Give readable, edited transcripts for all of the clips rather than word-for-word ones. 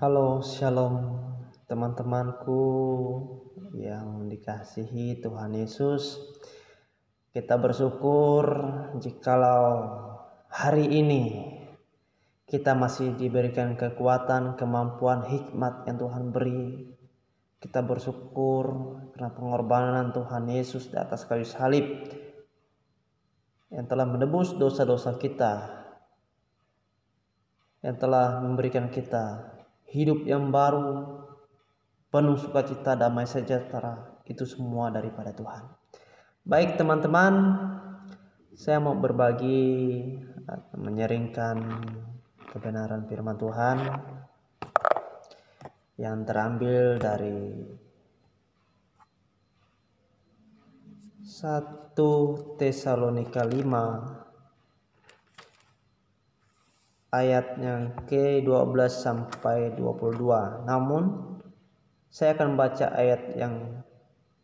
Halo, shalom teman-temanku yang dikasihi Tuhan Yesus. Kita bersyukur jikalau hari ini kita masih diberikan kekuatan, kemampuan, hikmat yang Tuhan beri. Kita bersyukur karena pengorbanan Tuhan Yesus di atas kayu salib yang telah menebus dosa-dosa kita, yang telah memberikan kita hidup yang baru, penuh sukacita, damai sejahtera. Itu semua daripada Tuhan. Baik teman-teman, saya mau berbagi atau menyeringkan kebenaran firman Tuhan yang terambil dari 1 Tesalonika 5 ayat yang ke-12 sampai 22. Namun saya akan baca ayat yang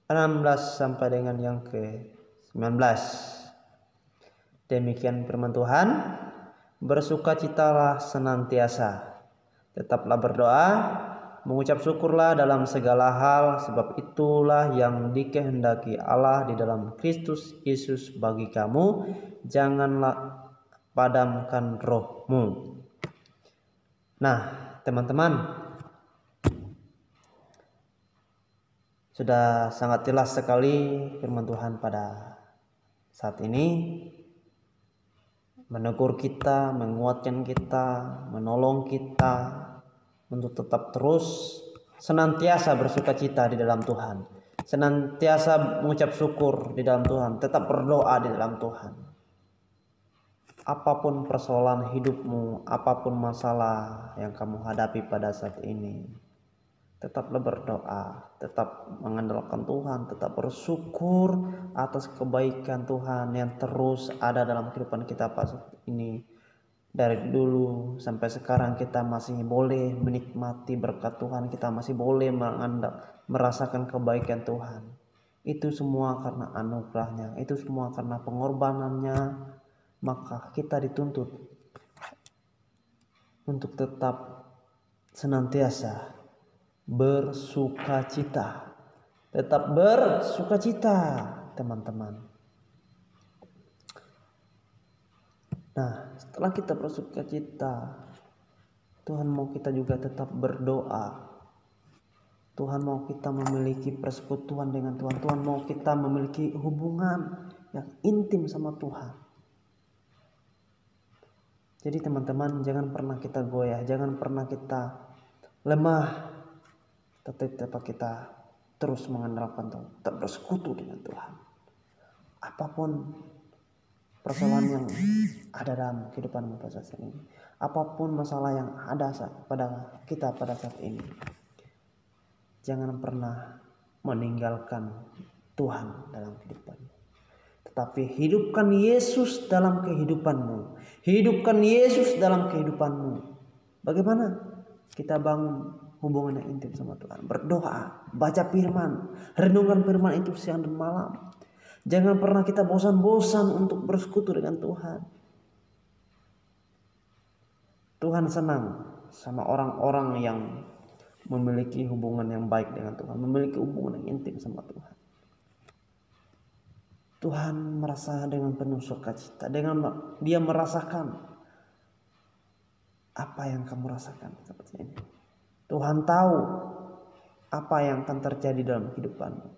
16 sampai dengan yang ke-19. Demikian firman Tuhan. Bersukacitalah senantiasa, tetaplah berdoa, mengucap syukurlah dalam segala hal, sebab itulah yang dikehendaki Allah di dalam Kristus Yesus bagi kamu. Janganlah padamkan rohmu. Nah, teman-teman, sudah sangat jelas sekali firman Tuhan pada saat ini menegur kita, menguatkan kita, menolong kita untuk tetap terus senantiasa bersukacita di dalam Tuhan, senantiasa mengucap syukur di dalam Tuhan, tetap berdoa di dalam Tuhan. Apapun persoalan hidupmu, apapun masalah yang kamu hadapi pada saat ini, tetaplah berdoa, tetap mengandalkan Tuhan, tetap bersyukur atas kebaikan Tuhan yang terus ada dalam kehidupan kita pada saat ini. Dari dulu sampai sekarang kita masih boleh menikmati berkat Tuhan, kita masih boleh merasakan kebaikan Tuhan. Itu semua karena anugerahnya, itu semua karena pengorbanannya. Maka kita dituntut untuk tetap senantiasa bersukacita. Tetap bersukacita, teman-teman. Nah, setelah kita bersukacita, Tuhan mau kita juga tetap berdoa. Tuhan mau kita memiliki persekutuan dengan Tuhan. Tuhan mau kita memiliki hubungan yang intim sama Tuhan. Jadi teman-teman, jangan pernah kita goyah, jangan pernah kita lemah, tetap kita terus mengandalkan Tuhan, tetap bersekutu dengan Tuhan. Apapun persoalan yang ada dalam kehidupan pada saat ini, apapun masalah yang ada pada kita pada saat ini, jangan pernah meninggalkan Tuhan dalam kehidupan. Tetapi hidupkan Yesus dalam kehidupanmu. Hidupkan Yesus dalam kehidupanmu. Bagaimana kita bangun hubungan yang intim sama Tuhan? Berdoa, baca firman, renungkan firman itu siang dan malam. Jangan pernah kita bosan-bosan untuk bersekutu dengan Tuhan. Tuhan senang sama orang-orang yang memiliki hubungan yang baik dengan Tuhan, memiliki hubungan yang intim sama Tuhan. Tuhan merasa dengan penuh sukacita, dengan Dia merasakan apa yang kamu rasakan seperti ini. Tuhan tahu apa yang akan terjadi dalam kehidupanmu.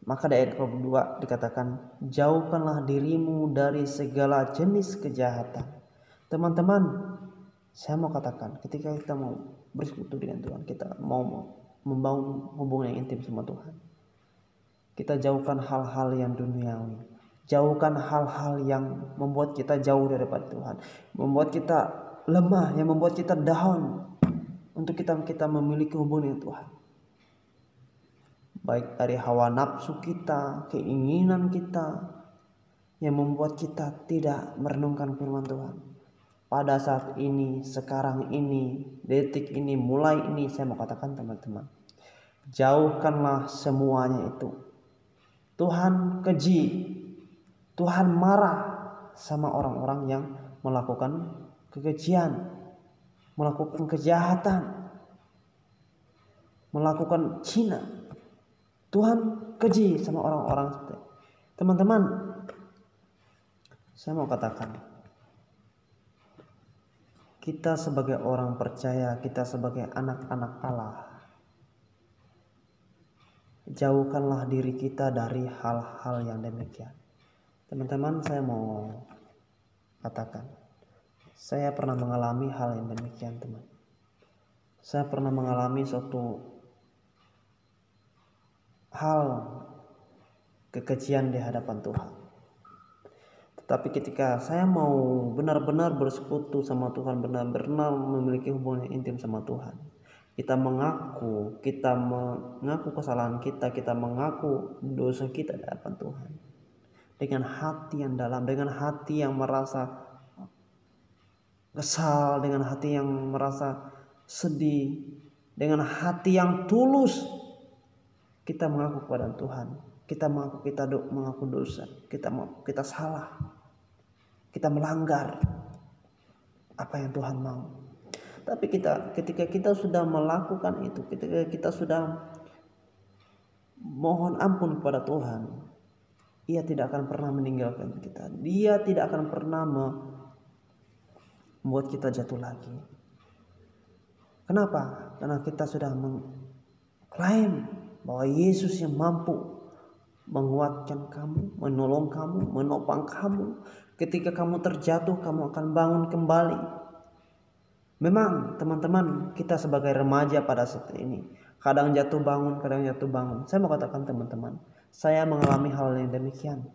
Maka di ayat 22 dikatakan, jauhkanlah dirimu dari segala jenis kejahatan. Teman-teman, saya mau katakan, ketika kita mau bersekutu dengan Tuhan, kita mau membangun hubungan yang intim sama Tuhan, kita jauhkan hal-hal yang duniawi, jauhkan hal-hal yang membuat kita jauh daripada Tuhan, membuat kita lemah, yang membuat kita down, untuk kita memiliki hubungan dengan Tuhan. Baik dari hawa nafsu kita, keinginan kita, yang membuat kita tidak merenungkan firman Tuhan. Pada saat ini, sekarang ini, detik ini, mulai ini, saya mau katakan teman-teman, jauhkanlah semuanya itu. Tuhan keji, Tuhan marah sama orang-orang yang melakukan kekejian. melakukan kejahatan, melakukan zina. Tuhan keji sama orang-orang seperti itu. Teman-teman, saya mau katakan, kita sebagai orang percaya, kita sebagai anak-anak Allah, jauhkanlah diri kita dari hal-hal yang demikian. Teman-teman, saya mau katakan, saya pernah mengalami hal yang demikian, teman. Saya pernah mengalami suatu hal kekejian di hadapan Tuhan. Tetapi ketika saya mau benar-benar bersekutu sama Tuhan, benar-benar memiliki hubungan intim sama Tuhan, kita mengaku kesalahan kita, kita mengaku dosa kita di hadapan Tuhan, dengan hati yang dalam, dengan hati yang merasa kesal, dengan hati yang merasa sedih, dengan hati yang tulus, kita mengaku kepada Tuhan, kita mengaku dosa, kita salah, kita melanggar apa yang Tuhan mau. Tapi ketika kita sudah melakukan itu, ketika kita sudah mohon ampun kepada Tuhan, Ia tidak akan pernah meninggalkan kita. Dia tidak akan pernah membuat kita jatuh lagi. Kenapa? Karena kita sudah mengklaim bahwa Yesus yang mampu menguatkan kamu, menolong kamu, menopang kamu. Ketika kamu terjatuh, kamu akan bangun kembali. Memang teman-teman, kita sebagai remaja pada saat ini kadang jatuh bangun, kadang jatuh bangun. Saya mau katakan teman-teman, saya mengalami hal yang demikian.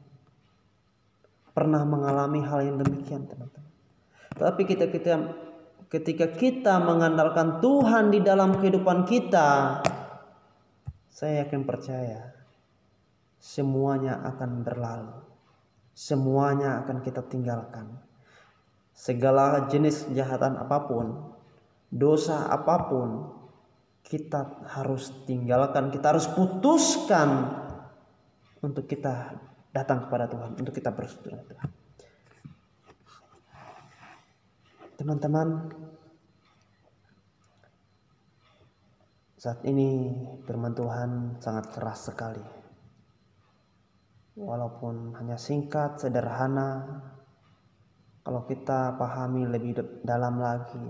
Pernah mengalami hal yang demikian, teman-teman. Tapi ketika kita mengandalkan Tuhan di dalam kehidupan kita, saya yakin percaya semuanya akan berlalu. Semuanya akan kita tinggalkan. Segala jenis kejahatan apapun, dosa apapun, kita harus tinggalkan, kita harus putuskan untuk kita datang kepada Tuhan, untuk kita bersekutu dengan Tuhan. Teman-teman, saat ini firman Tuhan sangat keras sekali. Walaupun hanya singkat, sederhana, kalau kita pahami lebih dalam lagi,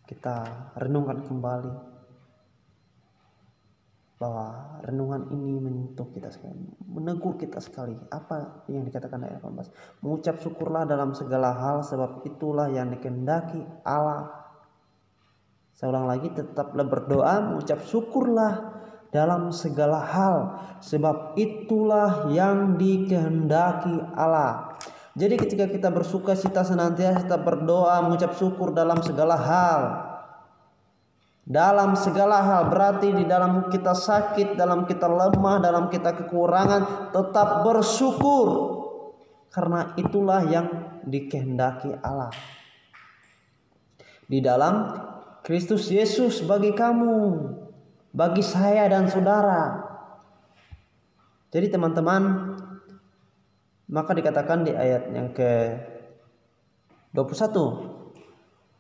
kita renungkan kembali, bahwa renungan ini menyentuh kita sekali, menegur kita sekali. Apa yang dikatakan ayat 18? Mengucap syukurlah dalam segala hal, sebab itulah yang dikehendaki Allah. Saya ulang lagi, tetaplah berdoa, mengucap syukurlah dalam segala hal, sebab itulah yang dikehendaki Allah. Jadi ketika kita bersuka cita senantiasa kita berdoa, mengucap syukur dalam segala hal. Dalam segala hal berarti di dalam kita sakit, dalam kita lemah, dalam kita kekurangan, tetap bersyukur. Karena itulah yang dikehendaki Allah. Di dalam Kristus Yesus bagi kamu, bagi saya dan saudara. Jadi teman-teman, maka dikatakan di ayat yang ke-21,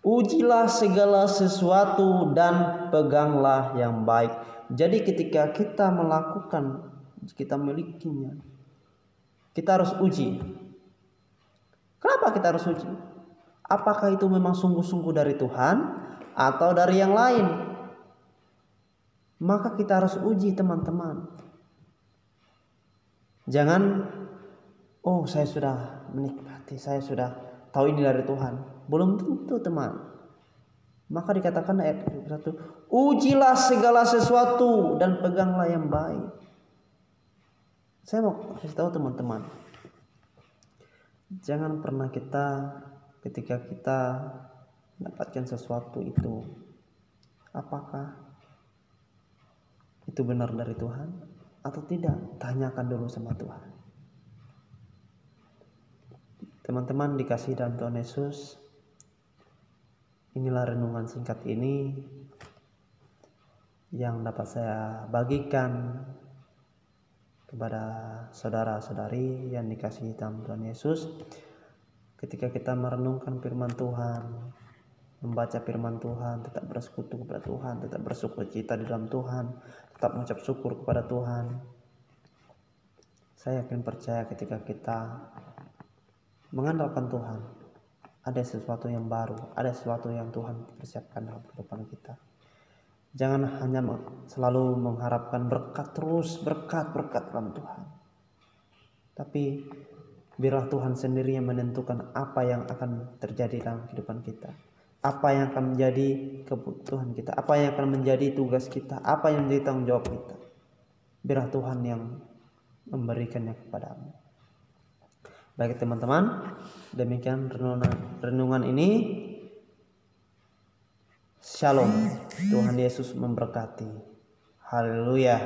ujilah segala sesuatu dan peganglah yang baik. Jadi ketika kita melakukan, kita milikinya, kita harus uji. Kenapa kita harus uji? Apakah itu memang sungguh-sungguh dari Tuhan atau dari yang lain? Maka kita harus uji, teman-teman. Jangan, oh saya sudah menikmati, saya sudah tahu ini dari Tuhan. Belum tentu, teman. Maka dikatakan ayat 1, ujilah segala sesuatu dan peganglah yang baik. Saya mau kasih tahu teman-teman, jangan pernah ketika kita mendapatkan sesuatu itu, apakah itu benar dari Tuhan atau tidak? Tanyakan dulu sama Tuhan. Teman-teman dikasih dalam Tuhan Yesus, inilah renungan singkat ini yang dapat saya bagikan kepada saudara-saudari yang dikasihi dalam Tuhan Yesus. ketika kita merenungkan firman Tuhan, membaca firman Tuhan, tetap bersekutu kepada Tuhan, tetap bersukacita di dalam Tuhan, tetap mengucap syukur kepada Tuhan. Saya yakin percaya ketika kita mengandalkan Tuhan, ada sesuatu yang baru, ada sesuatu yang Tuhan persiapkan dalam kehidupan kita. Jangan hanya selalu mengharapkan berkat terus, berkat dalam Tuhan. Tapi biarlah Tuhan sendiri yang menentukan apa yang akan terjadi dalam kehidupan kita. Apa yang akan menjadi kebutuhan kita, apa yang akan menjadi tugas kita, apa yang menjadi tanggung jawab kita. Biarlah Tuhan yang memberikannya kepadamu. Baik teman-teman, demikian renungan ini. Shalom, Tuhan Yesus memberkati. Haleluya.